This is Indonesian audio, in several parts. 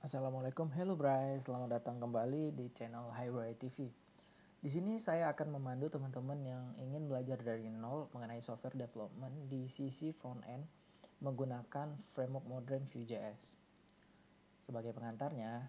Assalamualaikum, hello Bray, selamat datang kembali di channel Highway TV. Di sini saya akan memandu teman-teman yang ingin belajar dari nol mengenai software development di sisi front end menggunakan framework modern Vue.js. Sebagai pengantarnya,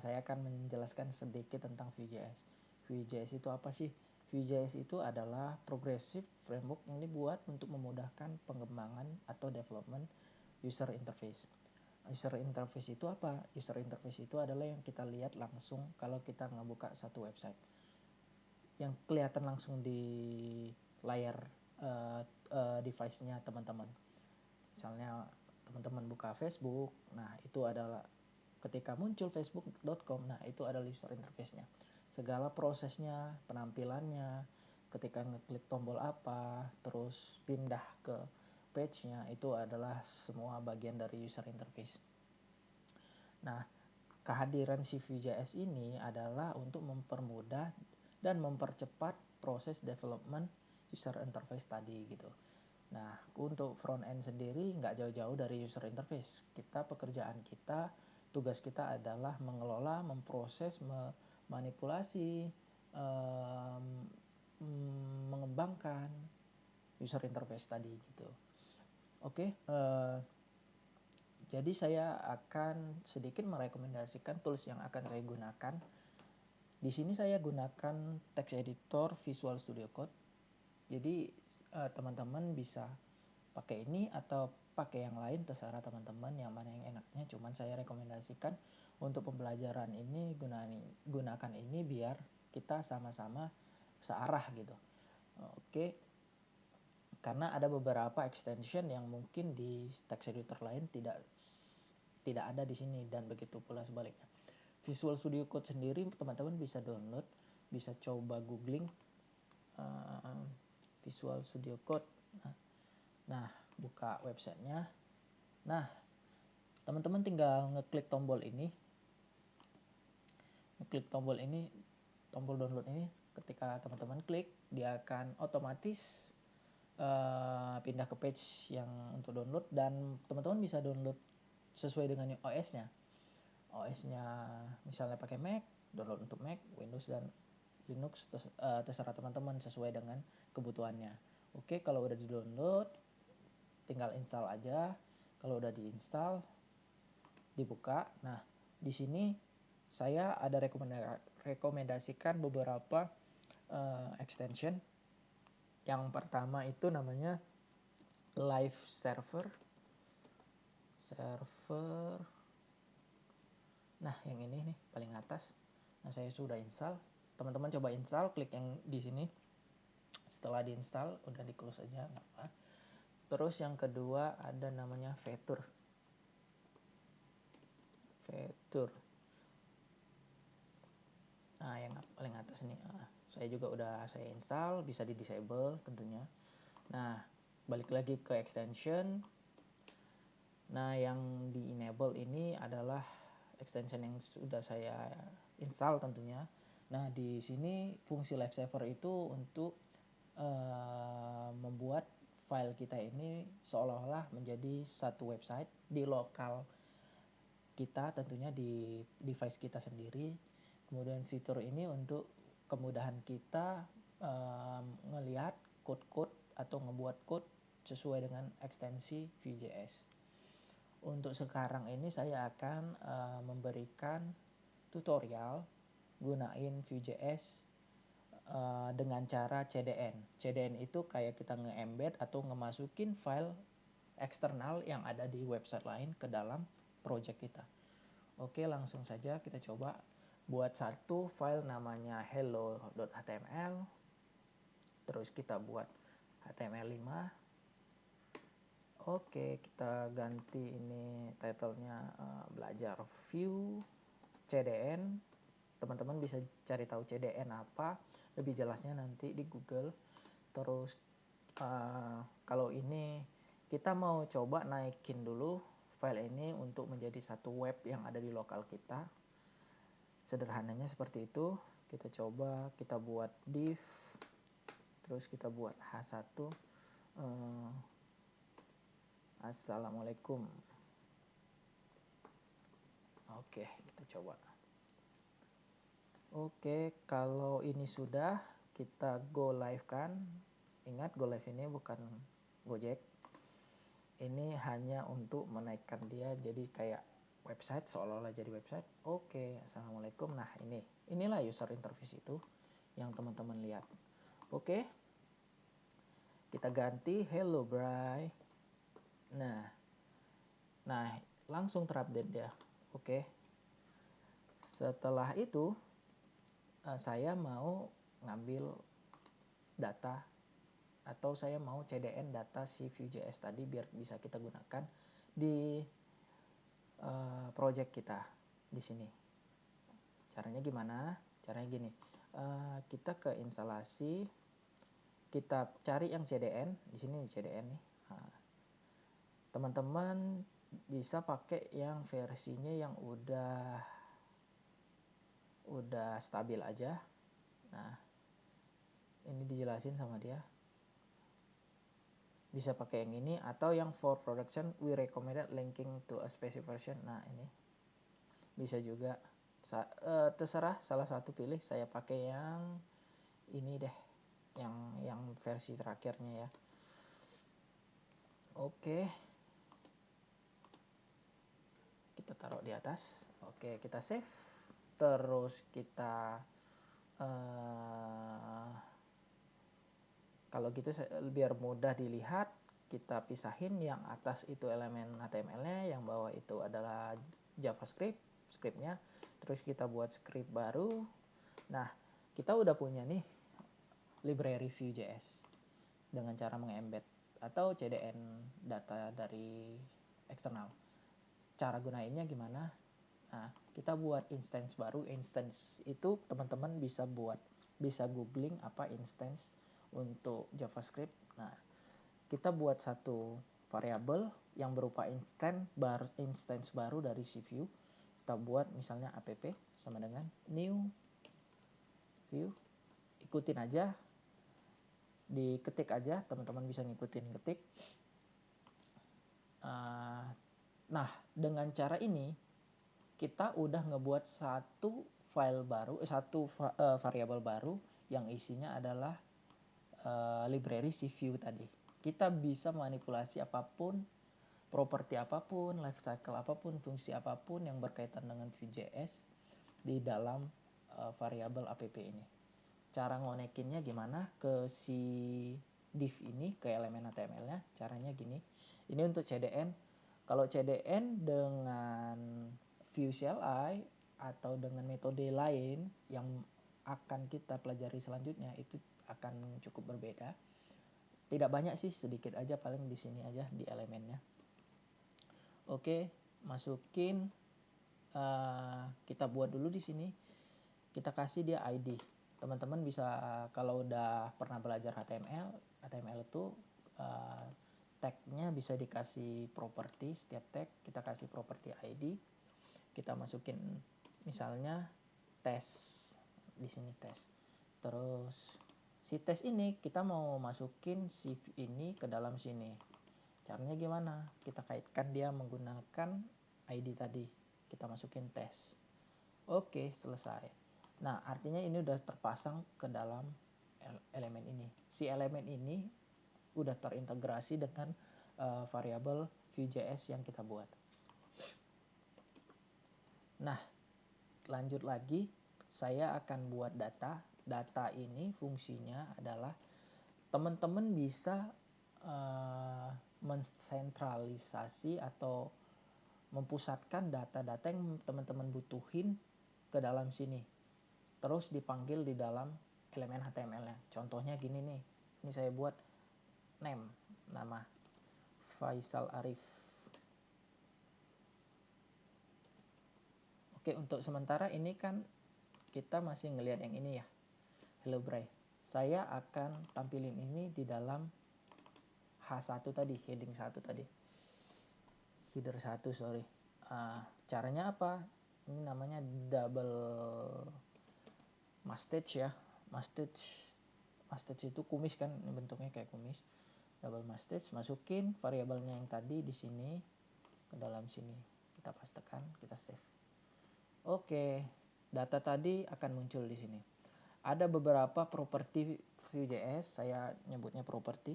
saya akan menjelaskan sedikit tentang Vue.js. Vue.js itu apa sih? Vue.js itu adalah progressive framework yang dibuat untuk memudahkan pengembangan atau development user interface. User interface itu apa? User interface itu adalah yang kita lihat langsung kalau kita ngebuka satu website. Yang kelihatan langsung di layar device-nya teman-teman. Misalnya teman-teman buka Facebook, nah itu adalah ketika muncul facebook.com, nah itu adalah user interface-nya. Segala prosesnya, penampilannya, ketika ngeklik tombol apa, terus pindah ke page-nya, itu adalah semua bagian dari user interface. Nah, kehadiran si Vue.js ini adalah untuk mempermudah dan mempercepat proses development user interface tadi gitu. Nah, untuk front end sendiri nggak jauh-jauh dari user interface. Tugas kita adalah mengelola, memproses, memanipulasi, mengembangkan user interface tadi gitu. Oke, jadi saya akan sedikit merekomendasikan tools yang akan saya gunakan. Di sini saya gunakan text editor Visual Studio Code. Jadi teman-teman bisa pakai ini atau pakai yang lain, terserah teman-teman yang mana yang enaknya. Cuman saya rekomendasikan untuk pembelajaran ini gunakan ini biar kita sama-sama searah gitu. Oke. Karena ada beberapa extension yang mungkin di text editor lain tidak ada di sini, dan begitu pula sebaliknya. Visual Studio Code sendiri teman-teman bisa download, bisa coba googling Visual Studio Code. Nah, buka websitenya. Nah, teman-teman tinggal ngeklik tombol ini, tombol download ini. Ketika teman-teman klik, dia akan otomatis pindah ke page yang untuk download, dan teman-teman bisa download sesuai dengan OS-nya. OS-nya misalnya pakai Mac, download untuk Mac, Windows dan Linux, terserah teman-teman sesuai dengan kebutuhannya. Oke, kalau udah di-download tinggal install aja. Kalau udah diinstal, dibuka. Nah, di sini saya ada rekomendasikan beberapa extension. Yang pertama itu namanya Live Server. Nah, yang ini nih paling atas. Nah, saya sudah install. Teman-teman coba install, klik yang di sini. Setelah diinstal, udah di close aja, nggak apa. Terus yang kedua ada namanya Feature. Nah, yang paling atas nih. Saya juga udah saya install, bisa di disable tentunya. Nah, balik lagi ke extension. Nah, yang di enable ini adalah extension yang sudah saya install tentunya. Nah, di sini fungsi Live Server itu untuk membuat file kita ini seolah-olah menjadi satu website di lokal kita, tentunya di device kita sendiri. Kemudian fitur ini untuk kemudahan kita ngelihat code-code atau ngebuat code sesuai dengan ekstensi Vue.js. Untuk sekarang ini saya akan memberikan tutorial gunain Vue.js dengan cara CDN. CDN itu kayak kita nge-embed atau ngemasukin file eksternal yang ada di website lain ke dalam project kita. Oke, langsung saja kita coba buat satu file namanya hello.html. Terus kita buat HTML5. Oke, kita ganti ini title-nya belajar Vue CDN. Teman-teman bisa cari tahu CDN apa, lebih jelasnya nanti di Google. Terus kalau ini kita mau coba naikin dulu file ini untuk menjadi satu web yang ada di lokal kita. Sederhananya seperti itu. Kita coba, kita buat div, terus kita buat h1 Assalamualaikum. Oke, kita coba. Oke, kalau ini sudah, kita go live kan. Ingat, go live ini bukan Gojek. Ini hanya untuk menaikkan dia jadi kayak website, seolah-olah jadi website. Oke, assalamualaikum. Nah, inilah user interface itu yang teman-teman lihat. Oke, kita ganti hello Bray. Nah, langsung terupdate dia. Oke, setelah itu saya mau ngambil data atau saya mau CDN data si Vue.js tadi biar bisa kita gunakan di project kita di sini. Caranya gimana? Caranya gini, kita ke instalasi, kita cari yang CDN di sini, CDN nih. Teman-teman bisa pakai yang versinya yang udah stabil aja. Nah, ini dijelasin sama dia. Bisa pakai yang ini atau yang for production we recommended linking to a specific version. Nah, ini bisa juga. Terserah salah satu pilih. Saya pakai yang ini deh, yang versi terakhirnya ya. Oke, kita taruh di atas. Oke, kita save. Terus kita kalau gitu biar mudah dilihat, kita pisahin yang atas itu elemen HTML-nya, yang bawah itu adalah JavaScript, scriptnya. Terus kita buat script baru. Nah, kita udah punya nih library Vue.js dengan cara mengembed atau CDN data dari eksternal. Cara gunainnya gimana? Nah, kita buat instance baru. Instance itu teman-teman bisa googling apa instance untuk JavaScript. Nah, kita buat satu variabel yang berupa instance baru dari si Vue. Kita buat misalnya app sama dengan new Vue. Ikutin aja, diketik aja, teman-teman bisa ngikutin ketik. Nah, dengan cara ini kita udah ngebuat satu variabel baru yang isinya adalah library si Vue tadi. Kita bisa manipulasi apapun, properti apapun, lifecycle apapun, fungsi apapun yang berkaitan dengan Vue.js di dalam variabel app ini. Cara ngonekinnya gimana ke si div ini, ke elemen HTML-nya? Caranya gini. Ini untuk CDN. Kalau CDN dengan Vue CLI atau dengan metode lain yang akan kita pelajari selanjutnya itu akan cukup berbeda. Tidak banyak sih, sedikit aja, paling di sini aja di elemennya. Oke, masukin, kita buat dulu di sini. Kita kasih dia ID. Teman-teman bisa kalau udah pernah belajar HTML itu tag-nya bisa dikasih properti. Setiap tag kita kasih properti ID. Kita masukin misalnya tes di sini, tes. Terus si tes ini kita mau masukin si ini ke dalam sini. Caranya gimana? Kita kaitkan dia menggunakan ID tadi. Kita masukin tes. Oke, selesai. Nah, artinya ini udah terpasang ke dalam elemen ini. Si elemen ini udah terintegrasi dengan variabel Vue.js yang kita buat. Nah, lanjut lagi, saya akan buat data. Data ini fungsinya adalah teman-teman bisa mensentralisasi atau mempusatkan data-data yang teman-teman butuhin ke dalam sini. Terus dipanggil di dalam elemen HTML-nya. Contohnya gini nih. Ini saya buat nama Faisal Arif. Oke, untuk sementara ini kan kita masih ngelihat yang ini ya, Hello Bray. Saya akan tampilin ini di dalam H1 tadi, heading 1 tadi, header 1 sorry. Caranya apa? Ini namanya double mustache ya. Mustache itu kumis kan, bentuknya kayak kumis. Double mustache, masukin variabelnya yang tadi di sini ke dalam sini. Kita pastekan, kita save. Oke, data tadi akan muncul di sini. Ada beberapa properti Vue.js, saya nyebutnya properti,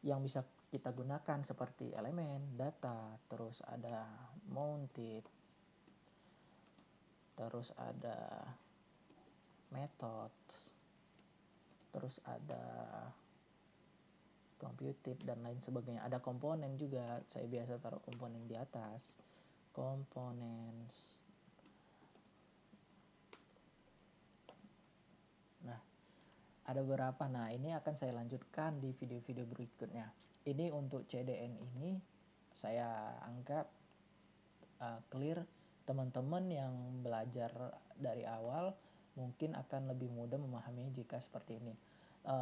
yang bisa kita gunakan seperti elemen, data, terus ada mounted, terus ada methods, terus ada computed dan lain sebagainya. Ada komponen juga, saya biasa taruh komponen di atas. Components. Nah, ada beberapa. Nah, ini akan saya lanjutkan di video-video berikutnya. Ini untuk CDN ini saya anggap clear. Teman-teman yang belajar dari awal mungkin akan lebih mudah memahami jika seperti ini.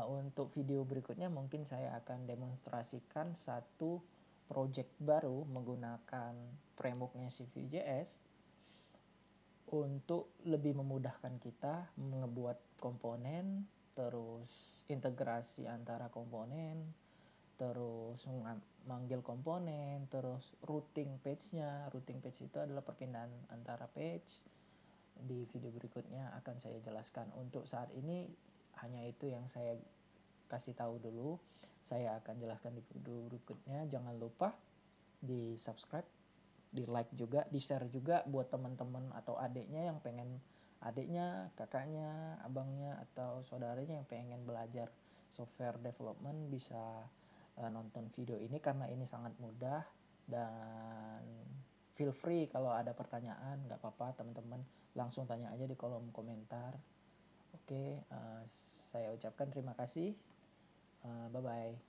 Untuk video berikutnya mungkin saya akan demonstrasikan satu project baru menggunakan frameworknya si Vue.js untuk lebih memudahkan kita membuat komponen, terus integrasi antara komponen, terus manggil komponen, terus routing page-nya. Routing page itu adalah perpindahan antara page. Di video berikutnya akan saya jelaskan. Untuk saat ini hanya itu yang saya kasih tahu dulu. Saya akan jelaskan di video berikutnya. Jangan lupa di subscribe, di like juga, di share juga buat teman-teman atau adiknya yang pengen, adiknya, kakaknya, abangnya atau saudaranya yang pengen belajar software development bisa nonton video ini karena ini sangat mudah. Dan feel free kalau ada pertanyaan, nggak apa-apa teman-teman, langsung tanya aja di kolom komentar. Oke, saya ucapkan terima kasih. Bye bye.